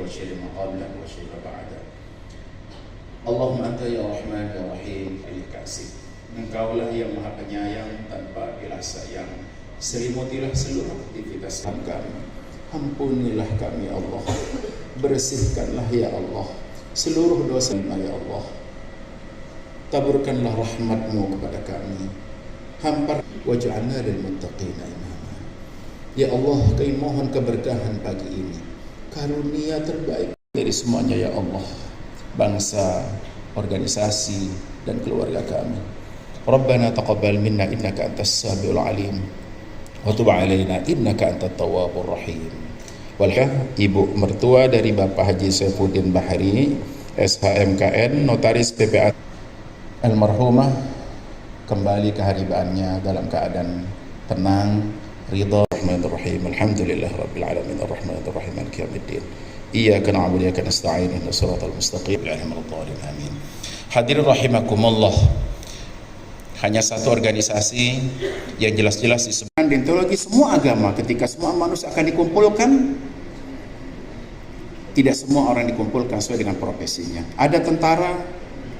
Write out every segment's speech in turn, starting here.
وشر ما قبله وشر بعده. Allahumma anta ya Rahman ya Rahim ya Kasih. Engkaulah yang maha penyayang tanpa pilah sayang. Selimutilah seluruh aktivitas kami. Ampunilah kami ya Allah. Bersihkanlah ya Allah seluruh dosa ya Allah. Taburkanlah rahmatmu kepada kami. Hampar waj'alna lil muttaqina imama. Ya Allah, kami mohon keberkahan pagi ini. Karunia terbaik dari semuanya ya Allah. Bangsa, organisasi, dan keluarga kami. Rabbana taqabbal minna innaka antas samiul alim wa tub alaina innaka antat tawwabur rahim. Ibu mertua dari Bapak Haji Saifuddin Bahari, SHMKN, Notaris PPAT almarhumah, kembali ke haribaannya dalam keadaan tenang, ridha, rahmanir-rahim. Alhamdulillah rabbil alamin arrahmanir-rahim maliki yaumiddin. Iyyaka na'budu wa iyyaka nasta'in ihdinas siratal mustaqim amin. Hadirin rahimakumullah. Hanya satu organisasi yang jelas-jelas disebutkan deontologi semua agama. Ketika semua manusia akan dikumpulkan, tidak semua orang dikumpulkan sesuai dengan profesinya. Ada tentara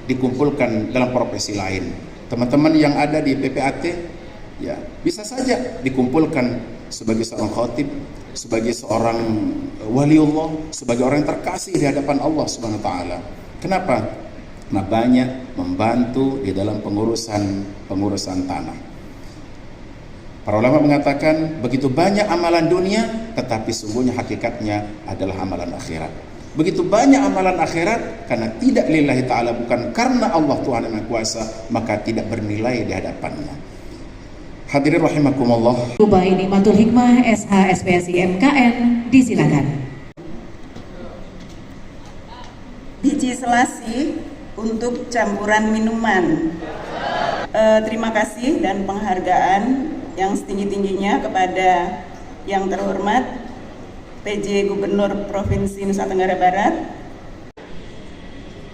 dikumpulkan dalam profesi lain. Teman-teman yang ada di PPAT ya bisa saja dikumpulkan sebagai seorang khatib, sebagai seorang waliullah, sebagai orang yang terkasih di hadapan Allah Subhanahu wa taala. Kenapa? Karena banyak membantu di dalam pengurusan tanah. Para ulama mengatakan begitu banyak amalan dunia, tetapi sungguhnya hakikatnya adalah amalan akhirat. Begitu banyak amalan akhirat karena tidak lillahi ta'ala, bukan karena Allah Tuhan yang Maha Kuasa, maka tidak bernilai di hadapannya. Hadirin rahimakumullah. Ubay Nikmatul Hikmah SHSPSI MKN disilakan. Biji selasi untuk campuran minuman. Terima kasih dan penghargaan yang setinggi-tingginya kepada yang terhormat PJ Gubernur Provinsi Nusa Tenggara Barat,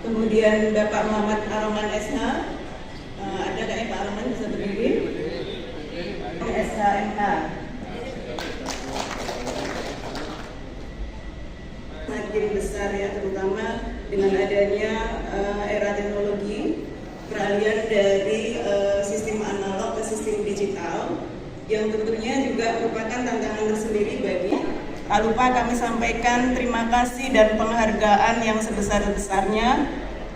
kemudian Bapak Muhammad Aroman SH, ada nggak ya Pak Aroman, bisa berdiri? SHMK. Makin besar ya, terutama dengan adanya era teknologi, peralihan dari sistem analog ke sistem digital, yang tentunya juga merupakan tantangan tersendiri bagi. Tak lupa kami sampaikan terima kasih dan penghargaan yang sebesar-besarnya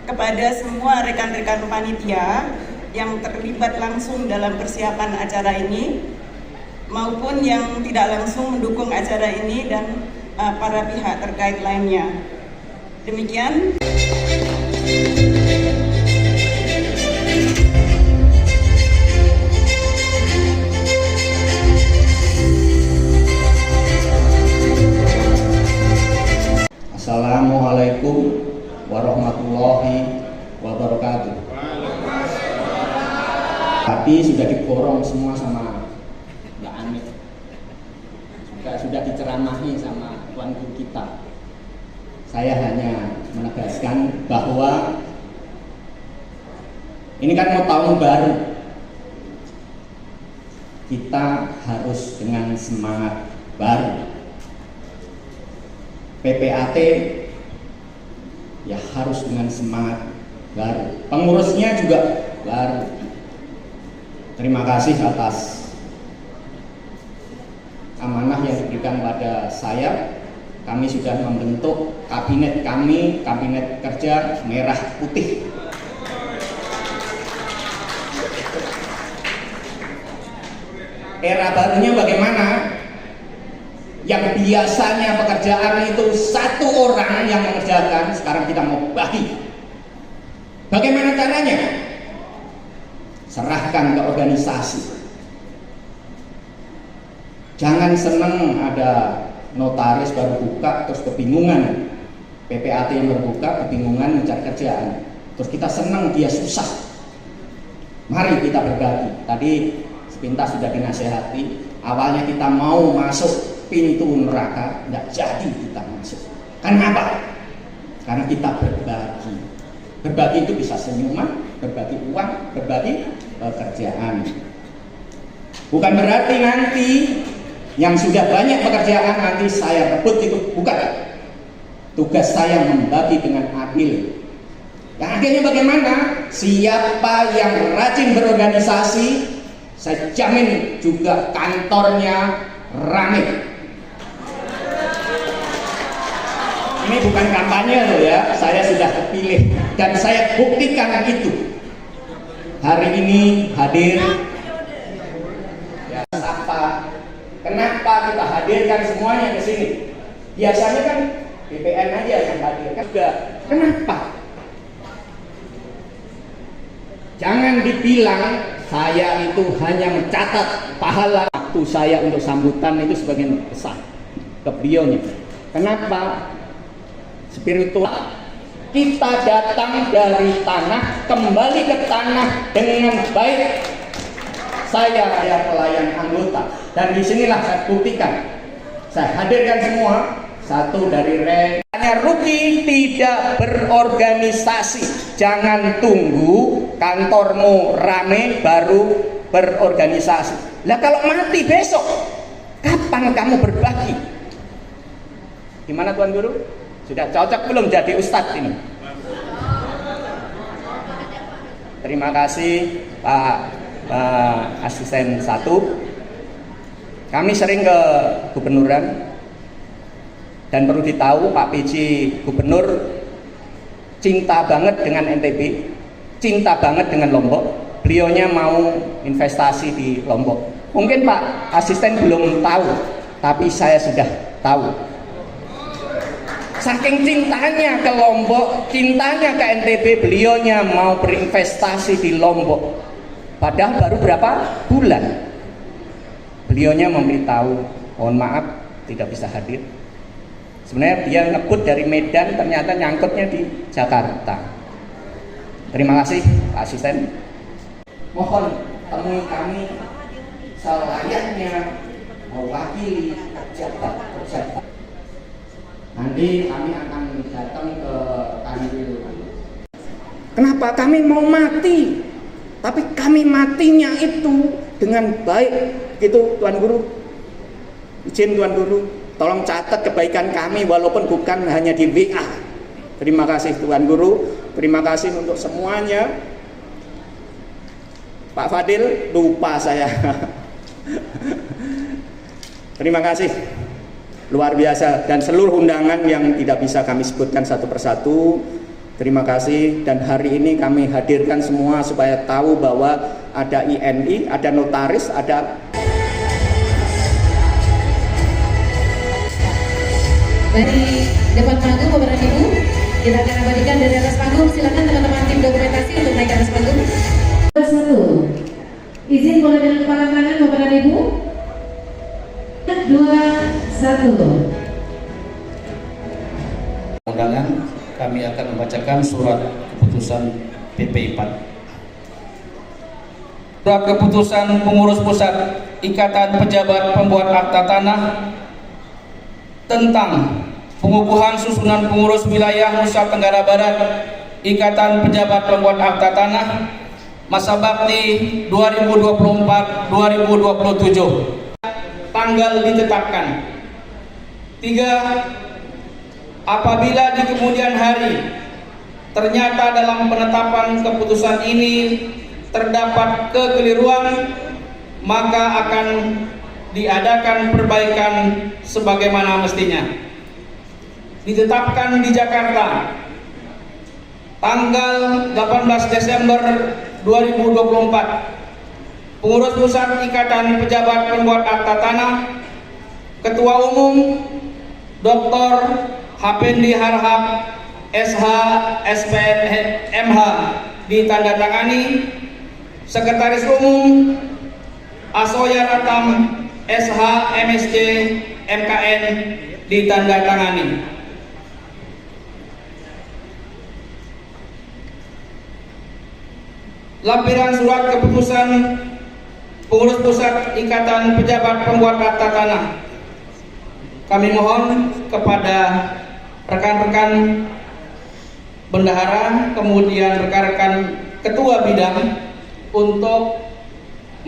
kepada semua rekan-rekan panitia yang terlibat langsung dalam persiapan acara ini, maupun yang tidak langsung mendukung acara ini, dan para pihak terkait lainnya. Demikian. Assalamualaikum warahmatullahi wabarakatuh. Tapi sudah diborong semua sama Mbak Anit, sudah diceramahi sama Tuan Guru kita. Saya hanya menegaskan bahwa ini kan mau tahun baru, kita harus dengan semangat baru. PPAT ya harus dengan semangat baru, pengurusnya juga baru. Terima kasih atas amanah yang diberikan pada saya. Kami sudah membentuk kabinet kami, kabinet kerja merah putih. Era barunya bagaimana? Yang biasanya pekerjaan itu satu orang yang mengerjakan, sekarang kita mau bagi. Bagaimana caranya? Serahkan ke organisasi. Jangan senang ada notaris baru buka terus kebingungan, PPAT yang berbuka kebingungan mencari kerjaan, terus kita senang dia susah. Mari kita berbagi. Tadi sepintas sudah dinasehati, awalnya kita mau masuk pintu neraka, nggak jadi kita masuk. Kenapa? Karena kita berbagi. Berbagi itu bisa senyuman, berbagi uang, berbagi pekerjaan. Bukan berarti nanti yang sudah banyak pekerjaan nanti saya rebut itu, bukan. Tugas saya membagi dengan adil. Yang adilnya bagaimana? Siapa yang rajin berorganisasi, saya jamin juga kantornya rame. Ini bukan kampanye loh ya, saya sudah terpilih dan saya buktikan itu. Hari ini hadir. Ya, kenapa kita hadirkan semuanya ke sini? Biasanya kan BPN aja yang hadirkan juga. Kenapa? Jangan dibilang saya itu hanya mencatat pahala waktu saya untuk sambutan itu sebagian besar ke beliaunya. Kenapa? Spiritual. Kita datang dari tanah, kembali ke tanah dengan baik. Saya pelayan anggota, dan disinilah saya buktikan. Saya hadirkan semua. Satu dari hanya rugi tidak berorganisasi. Jangan tunggu kantormu rame baru berorganisasi. Lah kalau mati besok, kapan kamu berbagi? Gimana Tuan Guru? Sudah cocok belum jadi ustadz ini? Terima kasih Pak Asisten 1. Kami sering ke gubernuran dan perlu ditahu Pak PJ Gubernur cinta banget dengan NTB, cinta banget dengan Lombok. Beliaunya mau investasi di Lombok. Mungkin Pak Asisten belum tahu, tapi saya sudah tahu. Saking cintanya ke Lombok, cintanya ke NTB, beliaunya mau berinvestasi di Lombok. Padahal baru berapa bulan. Beliaunya memberitahu, mohon maaf tidak bisa hadir. Sebenarnya dia ngebut dari Medan, ternyata nyangkutnya di Jakarta. Terima kasih Pak Asisten. Mohon temui kami selayaknya mewakili pejabat. Nanti kami akan datang ke Kanwil. Kenapa kami mau mati? Tapi kami matinya itu dengan baik. Gitu Tuan Guru. Izin Tuan Guru, tolong catat kebaikan kami walaupun bukan hanya di WA. Terima kasih Tuan Guru. Terima kasih untuk semuanya. Pak Fadil, lupa saya. Terima kasih. Luar biasa, dan seluruh undangan yang tidak bisa kami sebutkan satu persatu, terima kasih. Dan hari ini kami hadirkan semua supaya tahu bahwa ada INI, ada notaris, ada. Dari depan panggung Bapak Ibu, kita akan abadikan dari atas panggung. Silakan teman-teman tim dokumentasi untuk naik ke atas panggung. 1. Izin boleh dengan kepala tangan Bapak Ibu. 2, 1. Undangan, kami akan membacakan surat keputusan PP 4. Surat keputusan pengurus pusat Ikatan Pejabat Pembuat Akta Tanah tentang pengukuhan susunan pengurus wilayah Nusa Tenggara Barat Ikatan Pejabat Pembuat Akta Tanah masa bakti 2024-2027. Tanggal ditetapkan. 3. Apabila di kemudian hari ternyata dalam penetapan keputusan ini terdapat kekeliruan, maka akan diadakan perbaikan sebagaimana mestinya. Ditetapkan di Jakarta tanggal 18 Desember 2024. Pengurus Pusat Ikatan Pejabat Pembuat Akta Tanah, Ketua Umum Dr. Hapendi Harhab SH SPMH ditandatangani. Sekretaris Umum Asoya Ratam SH MSc MKN ditandatangani. Lampiran surat keputusan Pengurus Pusat Ikatan Pejabat Pembuat Akta Tanah. Kami mohon kepada rekan-rekan bendahara, kemudian rekan-rekan ketua bidang untuk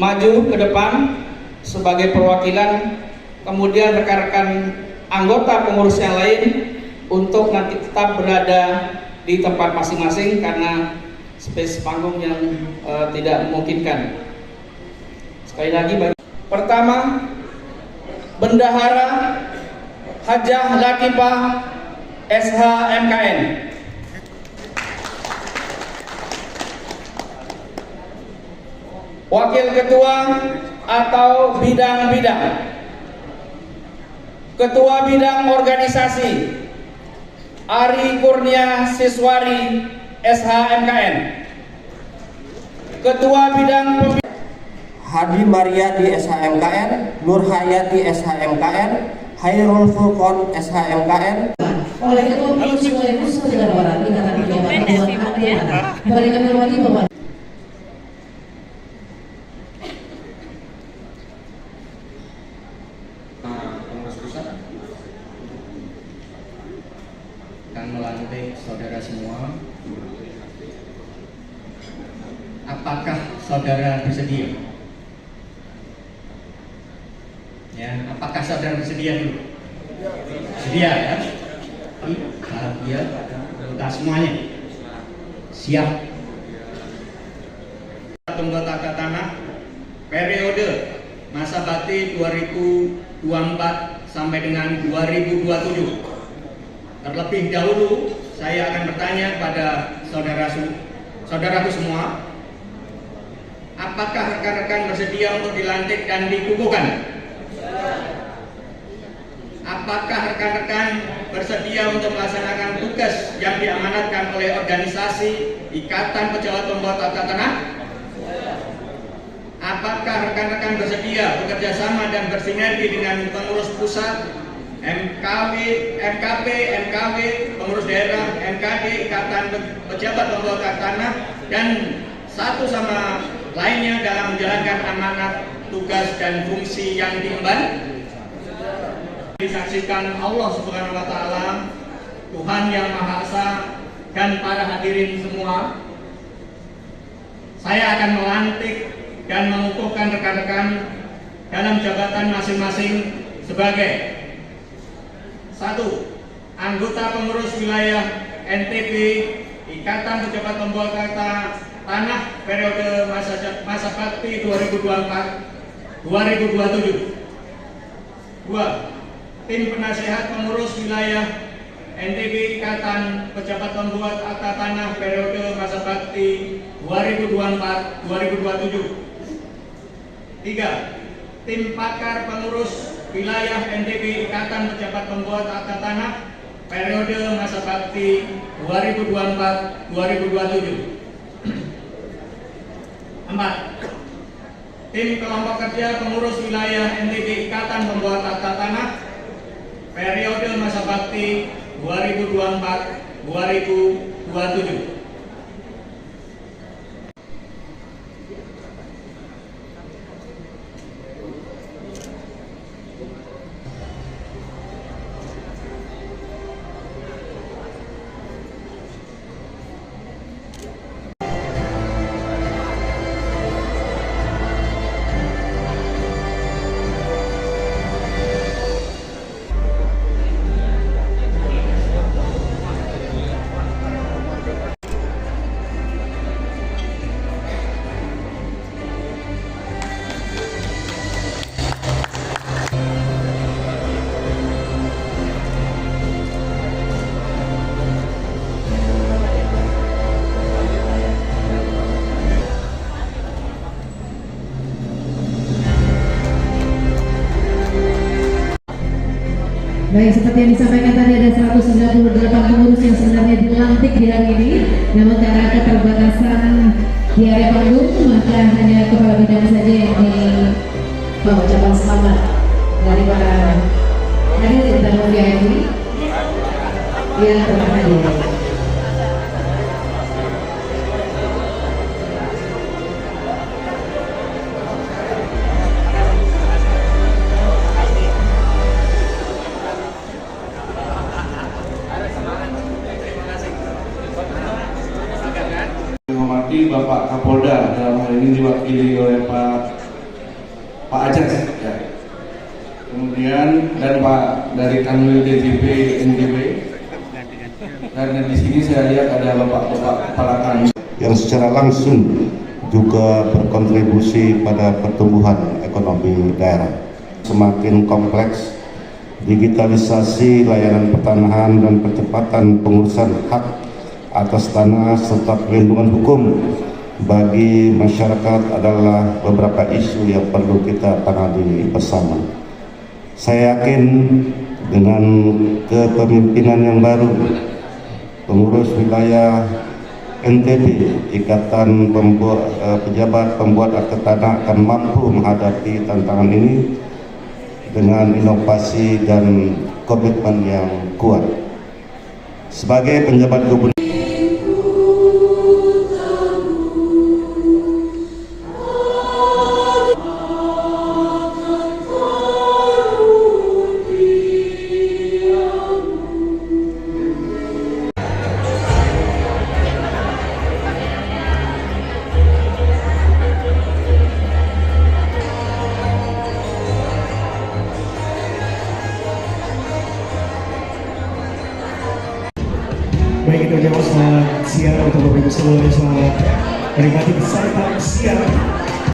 maju ke depan sebagai perwakilan, kemudian rekan-rekan anggota pengurus yang lain untuk nanti tetap berada di tempat masing-masing karena space panggung yang tidak memungkinkan. Sekali lagi, pertama, Bendahara Hajah Latifah SH MKN. Wakil Ketua atau bidang-bidang. Ketua Bidang Organisasi Ari Kurnia Siswari SH MKN. Ketua Bidang Hadi Mariadi SHMKN, Nur Hayati SHMKN, Hairul Furqon SHMKN. Oleh Ketua Pengurus Wilayah Nusa Tenggara Barat Ikatan Pejabat Pembuat Akta Tanah, kembali kami hormati Bapak. Pengurus pusat akan melantik saudara semua. Apakah saudara bersedia? Ya, apakah saudara bersedia dulu? Sedia ya? Bahagia kita semuanya. Siap. Pembuat akta tanah periode masa bakti 2024 sampai dengan 2027. Terlebih dahulu saya akan bertanya kepada saudaraku semua, apakah rekan-rekan bersedia untuk dilantik dan dikukuhkan? Apakah rekan-rekan bersedia untuk melaksanakan tugas yang diamanatkan oleh organisasi Ikatan Pejabat Pembuat Akta Tanah? Apakah rekan-rekan bersedia bekerja sama dan bersinergi dengan pengurus pusat, MKW, MKP, MKW, pengurus daerah, MKD, Ikatan Pejabat Pembuat Akta Tanah, dan satu sama lainnya dalam menjalankan amanat, tugas, dan fungsi yang diemban? Disaksikan Allah Subhanahu wa Ta'ala, Tuhan yang Maha Esa, dan para hadirin semua, saya akan melantik dan mengukuhkan rekan-rekan dalam jabatan masing-masing sebagai 1. Anggota pengurus wilayah NTB Ikatan Pejabat Pembuat Akta Tanah periode masa bakti 2024-2027. 2. Tim penasehat pengurus wilayah NTB Ikatan Pejabat Pembuat Akta Tanah periode masa bakti 2024-2027. 3. Tim pakar pengurus wilayah NTB Ikatan Pejabat Pembuat Akta Tanah periode masa bakti 2024-2027. 4. Tim kelompok kerja pengurus wilayah NTB Ikatan Pembuat Akta Tanah periode masa bakti 2024-2027. Baik, seperti yang disampaikan tadi ada 198 pengurus yang sebenarnya dilantik di hari ini, namun karena keterbatasan di area panggung maka hanya kepala bidang saja yang dibawa ucapan selamat dari para hadirin tamu VIP yang telah hadir. Bapak Kapolda, dalam hal ini diwakili oleh Pak Ajas ya. Kemudian dan Pak dari Kanwil DJP NTB Dan di sini saya lihat ada bapak-bapak kepala kantor yang secara langsung juga berkontribusi pada pertumbuhan ekonomi daerah. Semakin kompleks, digitalisasi layanan pertanahan dan percepatan pengurusan hak atas tanah serta perlindungan hukum bagi masyarakat adalah beberapa isu yang perlu kita tangani bersama. Saya yakin dengan kepemimpinan yang baru, pengurus wilayah NTB, Ikatan Pejabat Pembuat Akta Tanah akan mampu menghadapi tantangan ini dengan inovasi dan komitmen yang kuat. Sebagai penjabat gubernur Baik, itu jawab selamat siang untuk Bapak Ibu semuanya, selamat menikmati bersantap siang